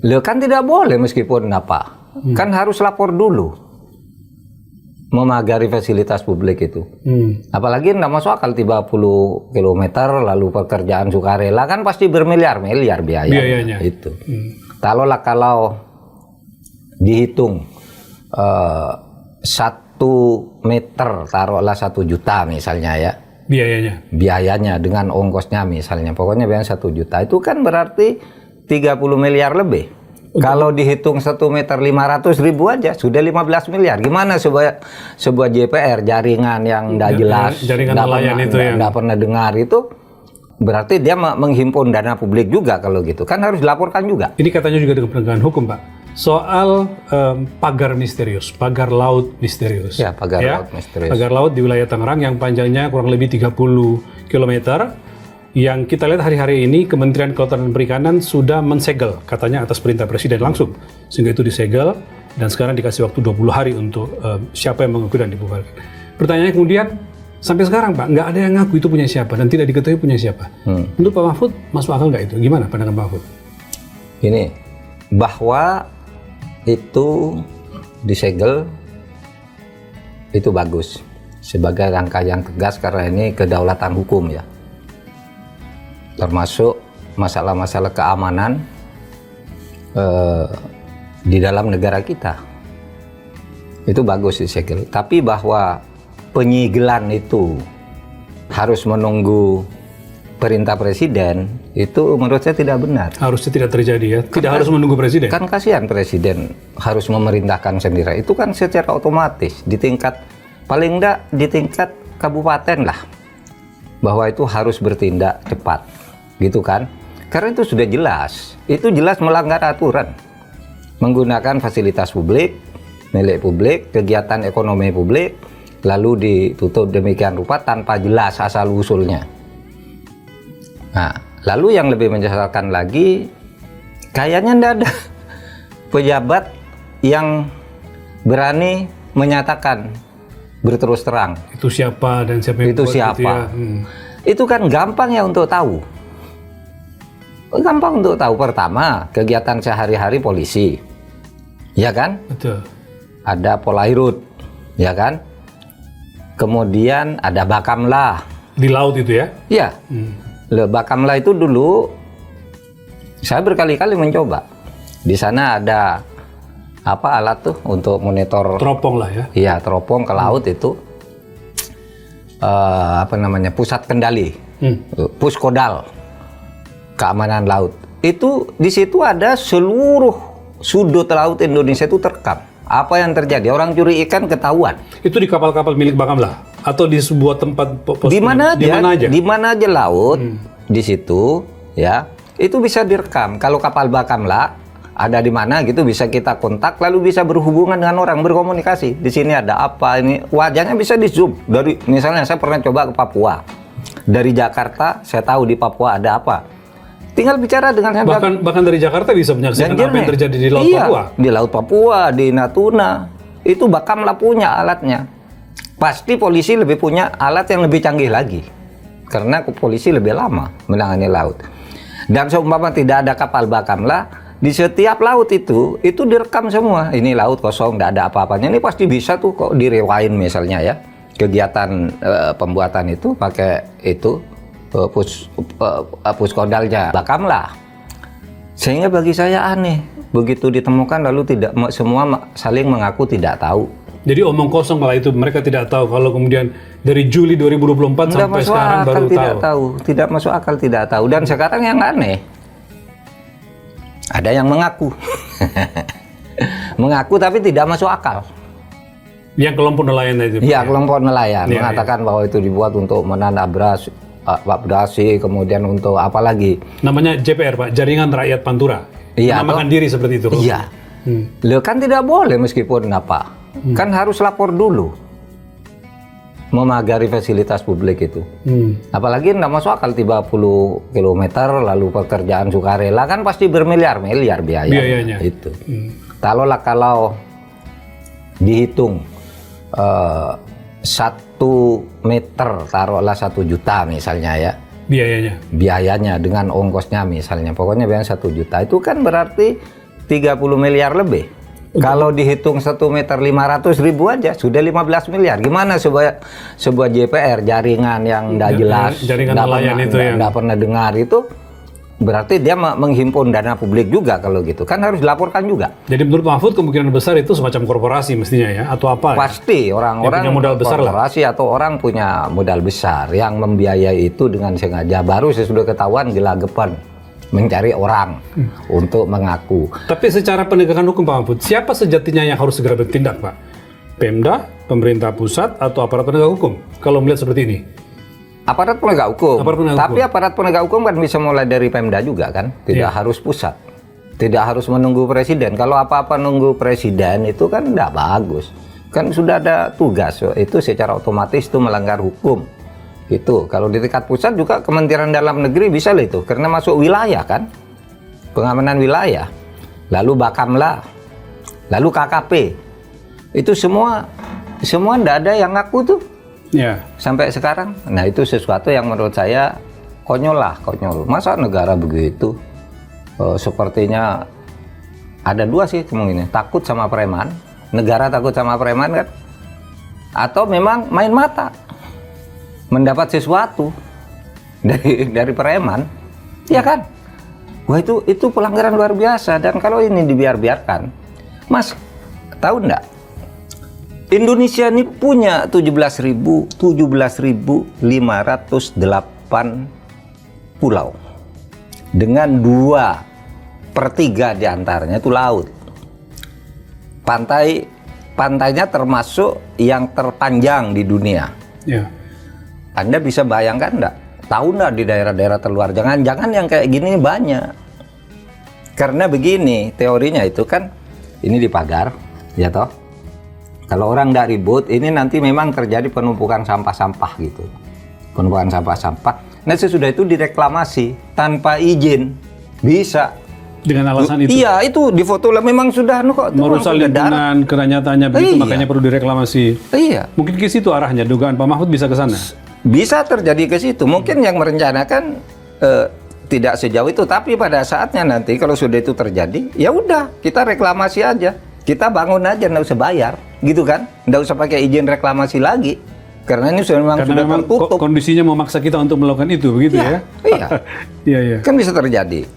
Loh, kan tidak boleh meskipun apa. Kan harus lapor dulu. Memagari fasilitas publik itu. Apalagi tidak masuk akal 30 km lalu pekerjaan sukarela kan pasti bermiliar-miliar biayanya. Itu. Kalau dihitung 1 meter taruhlah 1 juta misalnya ya. Biayanya dengan ongkosnya misalnya. Pokoknya biaya 1 juta. Itu kan berarti 30 miliar lebih. Kalau dihitung 1 meter 500.000 aja sudah 15 miliar. Gimana sebuah JPR jaringan yang tidak jelas, tidak pernah dengar itu, berarti dia menghimpun dana publik juga kalau gitu. Kan harus dilaporkan juga. Ini katanya juga dengan penegakan hukum, Pak. Soal pagar misterius, pagar laut misterius. Ya, pagar laut misterius. Pagar laut di wilayah Tangerang yang panjangnya kurang lebih 30 km. Yang kita lihat hari-hari ini Kementerian Kelautan dan Perikanan sudah mensegel, katanya atas perintah Presiden langsung, sehingga itu disegel dan sekarang dikasih waktu 20 hari untuk siapa yang mengaku dan dibubarkan. Pertanyaannya kemudian, sampai sekarang Pak, nggak ada yang ngaku itu punya siapa dan tidak diketahui punya siapa. Untuk Pak Mahfud, masuk akal nggak itu? Gimana pandangan Pak Mahfud? Ini, bahwa itu disegel, itu bagus. Sebagai langkah yang tegas karena ini kedaulatan hukum ya. Termasuk masalah-masalah keamanan di dalam negara kita. Itu bagus disegel. Tapi bahwa penyegelan itu harus menunggu perintah Presiden, itu menurut saya tidak benar. Harusnya tidak terjadi ya? Tidak harus menunggu Presiden? Kan kasihan Presiden harus memerintahkan sendiri. Itu kan secara otomatis di tingkat, paling enggak di tingkat kabupaten lah. Bahwa itu harus bertindak cepat. Gitu kan? Karena itu sudah jelas. Itu jelas melanggar aturan. Menggunakan fasilitas publik, milik publik, kegiatan ekonomi publik, lalu ditutup demikian rupa tanpa jelas asal-usulnya. Nah, lalu yang lebih menyesalkan lagi, kayaknya tidak ada pejabat yang berani menyatakan berterus terang. Itu siapa dan siapa yang itu siapa? Gitu ya? Itu kan gampang ya untuk tahu. Gampang untuk tahu. Pertama, kegiatan sehari-hari polisi, ya kan? Betul. Ada Polairut, ya kan? Kemudian ada Bakamla. Di laut itu ya? Iya. Bakamla itu dulu saya berkali-kali mencoba. Di sana ada apa alat tuh untuk monitor? Teropong lah ya? Iya, teropong ke laut itu. Apa namanya? Pusat kendali, Puskodal. Keamanan laut. Itu di situ ada seluruh sudut laut Indonesia itu terekam. Apa yang terjadi? Orang curi ikan ketahuan. Itu di kapal-kapal milik Bakamla atau di sebuah tempat di mana aja? Di mana aja laut di situ ya. Itu bisa direkam. Kalau kapal Bakamla ada di mana gitu bisa kita kontak lalu bisa berhubungan dengan orang, berkomunikasi. Di sini ada apa ini? Wajahnya bisa di-zoom. Dari misalnya saya pernah coba ke Papua. Dari Jakarta saya tahu di Papua ada apa. Tinggal bicara dengan bahkan dari Jakarta bisa menyaksikan apa yang terjadi di Laut Papua. Di Laut Papua, di Natuna. Itu Bakamla punya alatnya. Pasti polisi lebih punya alat yang lebih canggih lagi. Karena polisi lebih lama menangani laut. Dan seumpama tidak ada kapal Bakamla, di setiap laut itu direkam semua. Ini laut kosong, tidak ada apa-apanya. Ini pasti bisa tuh kok direwain misalnya ya. Kegiatan pembuatan itu pakai itu. Puskodalnya Bakamla. Sehingga bagi saya aneh begitu ditemukan lalu tidak semua saling mengaku tidak tahu. Jadi omong kosong malah itu, mereka tidak tahu kalau kemudian dari Juli 2024 sampai sekarang baru tahu. Tidak masuk akal, tidak tahu. Dan sekarang yang aneh ada yang mengaku mengaku tapi tidak masuk akal. Yang kelompok nelayan itu. Iya, kelompok nelayan mengatakan bahwa itu dibuat untuk menanam beras, kemudian untuk apa lagi? Namanya JPR, Pak, Jaringan Rakyat Pantura. Iya, menamakan diri seperti itu. Iya. Loh, kan tidak boleh meskipun apa? Kan harus lapor dulu. Memagari fasilitas publik itu. Apalagi tidak masuk akal 30 km lalu pekerjaan sukarela kan pasti bermiliar-miliar biayanya. Itu. Kalau dihitung 1 meter taruhlah 1 juta misalnya ya. Biayanya dengan ongkosnya misalnya, pokoknya bilang 1 juta, itu kan berarti 30 miliar lebih. Kalau dihitung 1 meter 500.000 aja sudah 15 miliar. Gimana sebuah JPR, jaringan yang tidak jelas, tidak pernah dengar itu, berarti dia menghimpun dana publik juga kalau gitu. Kan harus dilaporkan juga. Jadi menurut Mahfud kemungkinan besar itu semacam korporasi mestinya ya, atau apa? Pasti orang-orang punya modal besar korporasi lah. Atau orang punya modal besar yang membiayai itu dengan sengaja. Baru sesudah ketahuan gelagapan mencari orang untuk mengaku. Tapi secara penegakan hukum Pak Mahfud, siapa sejatinya yang harus segera bertindak Pak? Pemda, pemerintah pusat, atau aparat penegak hukum? Kalau melihat seperti ini. Aparat penegak hukum. Tapi aparat penegak hukum kan bisa mulai dari Pemda juga kan? Tidak harus pusat. Tidak harus menunggu presiden. Kalau apa-apa nunggu presiden itu kan tidak bagus. Kan sudah ada tugas. Itu secara otomatis itu melanggar hukum. Itu kalau di tingkat pusat juga Kementerian Dalam Negeri bisa lah itu, karena masuk wilayah kan, pengamanan wilayah, lalu Bakamla, lalu KKP, itu semua tidak ada yang ngaku tuh sampai sekarang. Nah itu sesuatu yang menurut saya konyol. Masa negara begitu? Sepertinya ada dua sih kemungkinan, takut sama preman, negara takut sama preman kan, atau memang main mata. Mendapat sesuatu dari preman, ya kan? Wah itu pelanggaran luar biasa. Dan kalau ini dibiarkan, Mas, tahu enggak? Indonesia ini punya 17.508 pulau dengan 2/3 diantaranya itu laut. Pantainya termasuk yang terpanjang di dunia. Anda bisa bayangkan enggak? Tahu enggak di daerah-daerah terluar? Jangan-jangan yang kayak gini banyak. Karena begini, teorinya itu kan, ini dipagar, ya toh? Kalau orang enggak ribut, ini nanti memang terjadi penumpukan sampah-sampah gitu. Penumpukan sampah-sampah. Nah sesudah itu direklamasi, tanpa izin. Bisa. Dengan alasan itu? Iya, itu di foto memang sudah merusak lingkungan, kenyataannya begitu, makanya perlu direklamasi. Iya. Mungkin ke situ arahnya, dugaan Pak Mahfud bisa ke sana? Bisa terjadi ke situ. Mungkin yang merencanakan tidak sejauh itu, tapi pada saatnya nanti kalau sudah itu terjadi, ya udah kita reklamasi aja, kita bangun aja, nggak usah bayar, gitu kan? Nggak usah pakai izin reklamasi lagi, karena ini sudah memang tertutup. Kondisinya memaksa kita untuk melakukan itu, begitu ya? Iya. Kan bisa terjadi.